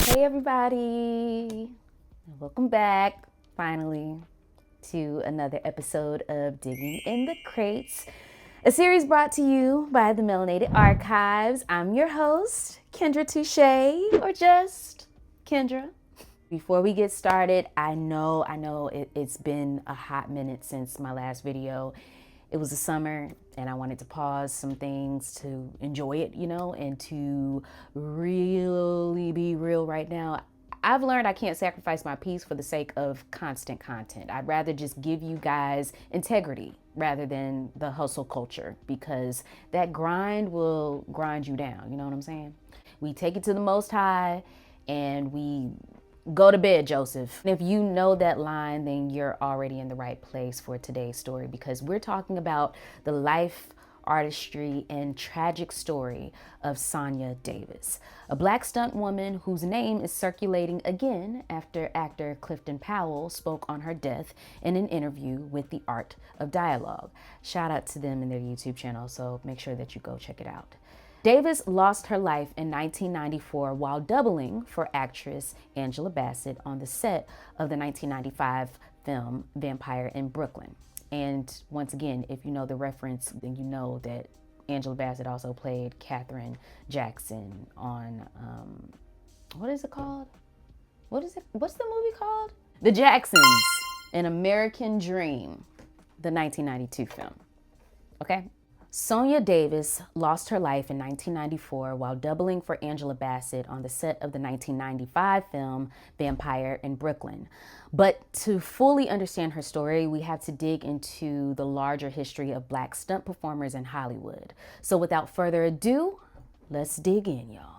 Hey everybody, welcome back finally to another episode of Digging in the Crates, a series brought to you by the Melanated Archives. I'm your host, Kendra Touche, or just Kendra. Before we get started, I know it's been a hot minute since my last video. It was the summer and I wanted to pause some things to enjoy it, and to really be real right now. I've learned I can't sacrifice my peace for the sake of constant content. I'd rather just give you guys integrity rather than the hustle culture, because that grind will grind you down. You know what I'm saying? We take it to the Most High and we go to bed, Joseph. If you know that line, then you're already in the right place for today's story, because we're talking about the life, artistry, and tragic story of Sonja Davis, a black stunt woman whose name is circulating again after actor Clifton Powell spoke on her death in an interview with The Art of Dialogue. Shout out to them and their YouTube channel, so make sure that you go check it out. Davis lost her life in 1994 while doubling for actress Angela Bassett on the set of the 1995 film Vampire in Brooklyn. And once again, if you know the reference, then you know that Angela Bassett also played Katherine Jackson on, what is it called? What's the movie called? The Jacksons, An American Dream, the 1992 film. Okay? Sonja Davis lost her life in 1994 while doubling for Angela Bassett on the set of the 1995 film Vampire in Brooklyn. But to fully understand her story, we have to dig into the larger history of black stunt performers in Hollywood. So without further ado, let's dig in, y'all.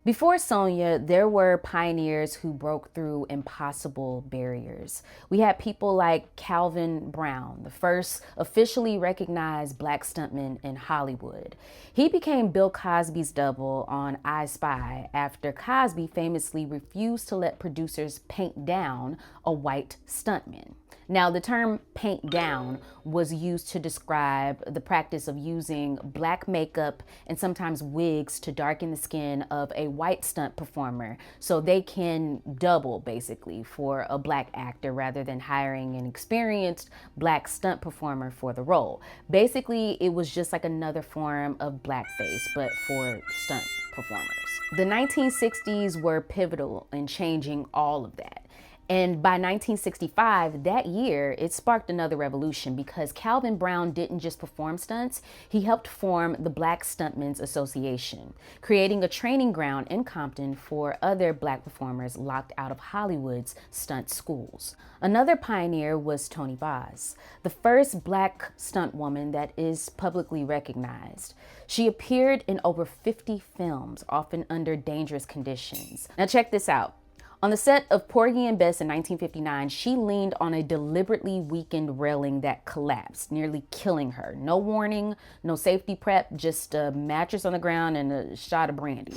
Before Sonja, there were pioneers who broke through impossible barriers. We had people like Calvin Brown, the first officially recognized black stuntman in Hollywood. He became Bill Cosby's double on I Spy after Cosby famously refused to let producers paint down a white stuntman. Now, the term paint down was used to describe the practice of using black makeup and sometimes wigs to darken the skin of a white stunt performer so they can double, basically, for a black actor rather than hiring an experienced black stunt performer for the role. Basically, it was just like another form of blackface, but for stunt performers. The 1960s were pivotal in changing all of that. And by 1965, that year, it sparked another revolution, because Calvin Brown didn't just perform stunts, he helped form the Black Stuntmen's Association, creating a training ground in Compton for other black performers locked out of Hollywood's stunt schools. Another pioneer was Toni Vaz, the first black stunt woman that is publicly recognized. She appeared in over 50 films, often under dangerous conditions. Now check this out. On the set of Porgy and Bess in 1959, she leaned on a deliberately weakened railing that collapsed, nearly killing her. No warning, no safety prep, just a mattress on the ground and a shot of brandy.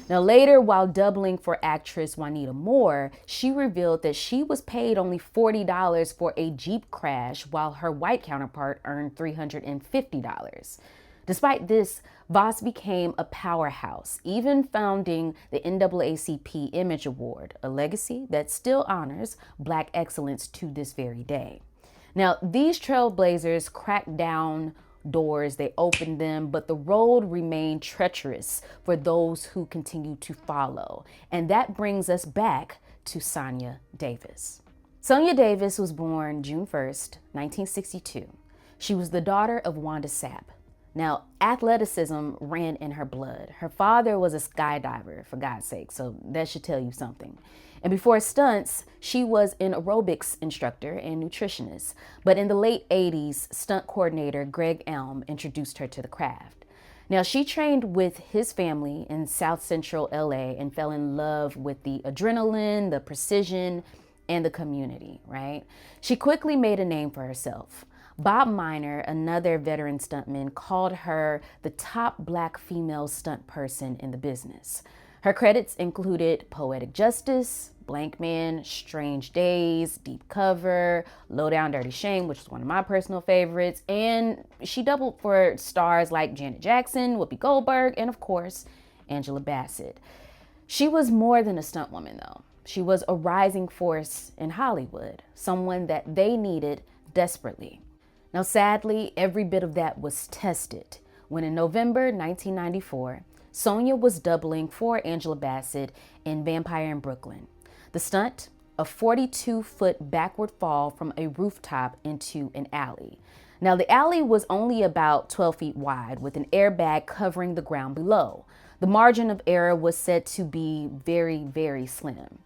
Now later, while doubling for actress Juanita Moore, she revealed that she was paid only $40 for a Jeep crash while her white counterpart earned $350. Despite this, Vaz became a powerhouse, even founding the NAACP Image Award, a legacy that still honors black excellence to this very day. Now, these trailblazers cracked down doors, they opened them, but the road remained treacherous for those who continue to follow. And that brings us back to Sonja Davis. Sonja Davis was born June 1st, 1962. She was the daughter of Wanda Sapp. Now, athleticism ran in her blood. Her father was a skydiver, for God's sake, so that should tell you something. And before stunts, she was an aerobics instructor and nutritionist. But in the late 80s, stunt coordinator Greg Elm introduced her to the craft. Now, she trained with his family in South Central LA and fell in love with the adrenaline, the precision, and the community, right? She quickly made a name for herself. Bob Miner, another veteran stuntman, called her the top black female stunt person in the business. Her credits included Poetic Justice, Blank Man, Strange Days, Deep Cover, Low Down Dirty Shame, which is one of my personal favorites, and she doubled for stars like Janet Jackson, Whoopi Goldberg, and of course, Angela Bassett. She was more than a stunt woman, though. She was a rising force in Hollywood, someone that they needed desperately. Now, sadly, every bit of that was tested when in November 1994, Sonja was doubling for Angela Bassett in Vampire in Brooklyn. The stunt, a 42-foot backward fall from a rooftop into an alley. Now, the alley was only about 12 feet wide with an airbag covering the ground below. The margin of error was said to be very, very slim.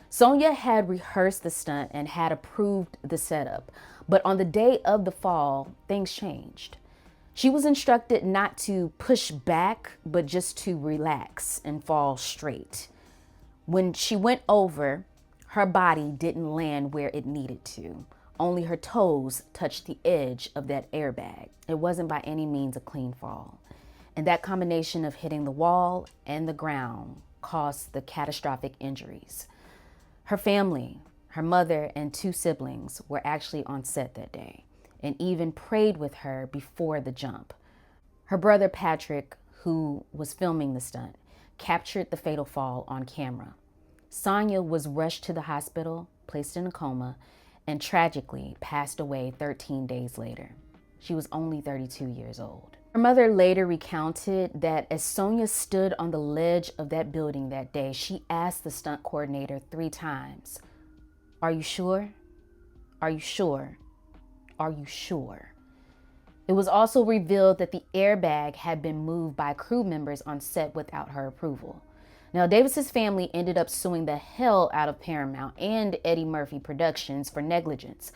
Sonja had rehearsed the stunt and had approved the setup, but on the day of the fall, things changed. She was instructed not to push back, but just to relax and fall straight. When she went over, her body didn't land where it needed to. Only her toes touched the edge of that airbag. It wasn't by any means a clean fall. And that combination of hitting the wall and the ground caused the catastrophic injuries. Her family, her mother, and 2 siblings were actually on set that day and even prayed with her before the jump. Her brother Patrick, who was filming the stunt, captured the fatal fall on camera. Sonja was rushed to the hospital, placed in a coma, and tragically passed away 13 days later. She was only 32 years old. Her mother later recounted that as Sonja stood on the ledge of that building that day, she asked the stunt coordinator 3 times, "Are you sure? Are you sure? Are you sure?" It was also revealed that the airbag had been moved by crew members on set without her approval. Now, Davis's family ended up suing the hell out of Paramount and Eddie Murphy Productions for negligence,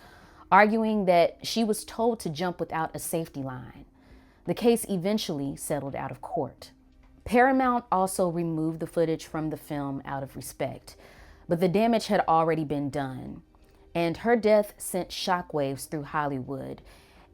arguing that she was told to jump without a safety line. The case eventually settled out of court. Paramount also removed the footage from the film out of respect, but the damage had already been done, and her death sent shockwaves through Hollywood.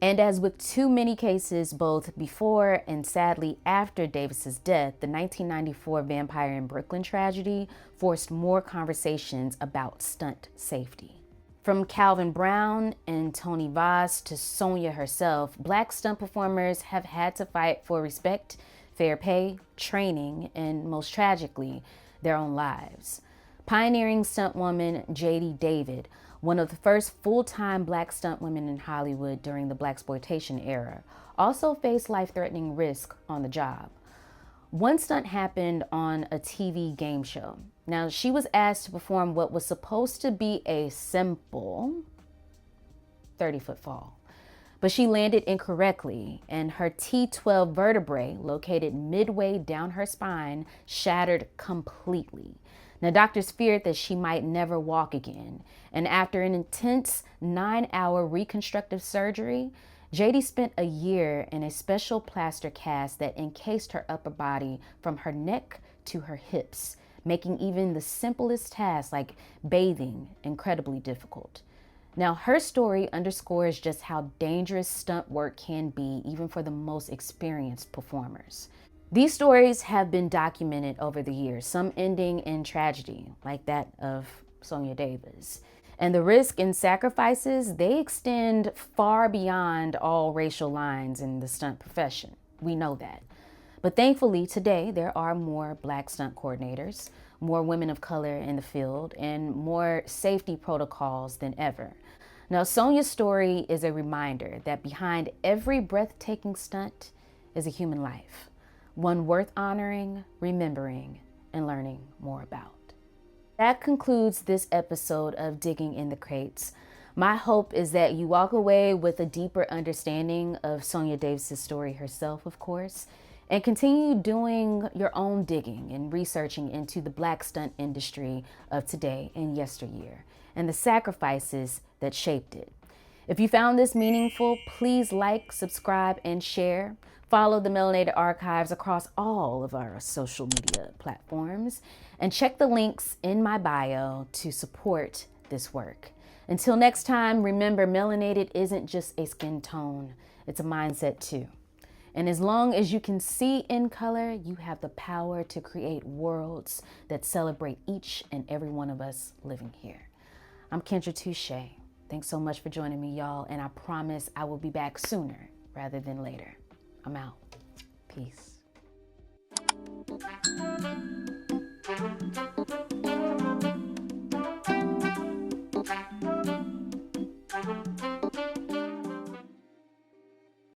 And as with too many cases, both before and sadly after Davis's death, the 1994 Vampire in Brooklyn tragedy forced more conversations about stunt safety. From Calvin Brown and Tony Voss to Sonja herself, Black stunt performers have had to fight for respect, fair pay, training, and most tragically, their own lives. Pioneering stuntwoman J.D. David, one of the first full-time Black stunt women in Hollywood during the Blaxploitation era, also faced life-threatening risk on the job. One stunt happened on a TV game show. Now, she was asked to perform what was supposed to be a simple 30-foot fall, but she landed incorrectly, and her T12 vertebrae, located midway down her spine, shattered completely. Now, doctors feared that she might never walk again, and after an intense 9-hour reconstructive surgery, JD spent a year in a special plaster cast that encased her upper body from her neck to her hips, making even the simplest tasks like bathing incredibly difficult. Now, her story underscores just how dangerous stunt work can be, even for the most experienced performers. These stories have been documented over the years, some ending in tragedy, like that of Sonja Davis. And the risk and sacrifices, they extend far beyond all racial lines in the stunt profession. We know that. But thankfully, today, there are more Black stunt coordinators, more women of color in the field, and more safety protocols than ever. Now, Sonja's story is a reminder that behind every breathtaking stunt is a human life, one worth honoring, remembering, and learning more about. That concludes this episode of Digging in the Crates. My hope is that you walk away with a deeper understanding of Sonja Davis's story herself, of course, and continue doing your own digging and researching into the Black stunt industry of today and yesteryear, and the sacrifices that shaped it. If you found this meaningful, please like, subscribe, and share. Follow the Melanated Archives across all of our social media platforms, and check the links in my bio to support this work. Until next time, remember, melanated isn't just a skin tone, it's a mindset too. And as long as you can see in color, you have the power to create worlds that celebrate each and every one of us living here. I'm Kendra Touche. Thanks so much for joining me, y'all. And I promise I will be back sooner rather than later. I'm out. Peace.